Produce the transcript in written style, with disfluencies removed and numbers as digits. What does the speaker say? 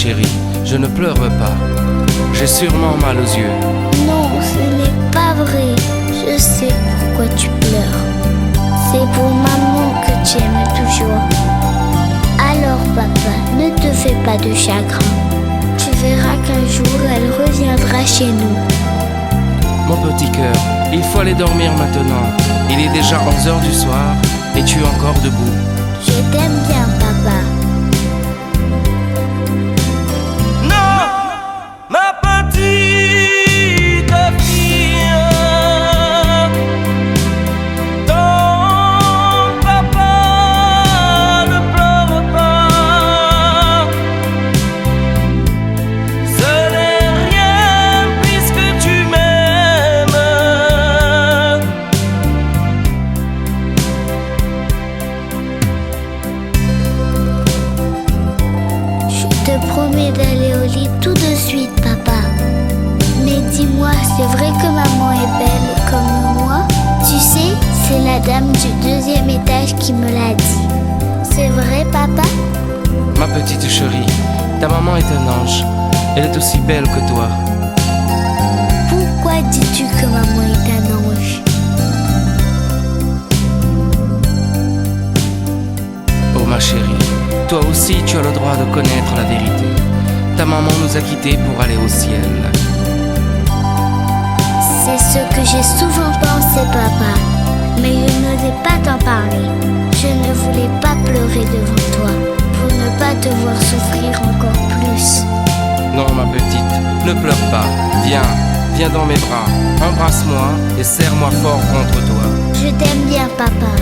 chérie, je ne pleure pas. J'ai sûrement mal aux yeux. Non, ce n'est pas vrai. Je sais pourquoi tu pleures. C'est pour maman que tu aimes toujours. Alors papa, ne te fais pas de chagrin. Tu verras qu'un jour elle reviendra chez nous. Mon petit cœur, il faut aller dormir maintenant. Il est déjà 11h du soir et tu es encore debout. Je t'aime bien papa. Non, ma petite fille, ton papa ne pleure pas. Ce n'est rien puisque tu m'aimes. Je te promets d'aller au lit tout de suite papa. Mais dis-moi, c'est vrai que maman est belle comme moi? Tu sais, c'est la dame du 2e étage qui me l'a dit. C'est vrai papa? Ma petite chérie, ta maman est un ange. Elle est aussi belle que toi. Pourquoi dis-tu que maman est un ange? Oh ma chérie, toi aussi tu as le droit de connaître la vérité. Ta maman nous a quittés pour aller au ciel. C'est ce que j'ai souvent pensé papa. Mais je n'osais pas t'en parler. Je ne voulais pas pleurer devant toi pour ne pas te voir souffrir encore plus. Non ma petite, ne pleure pas. Viens, viens dans mes bras. Embrasse-moi et serre-moi fort contre toi. Je t'aime bien papa.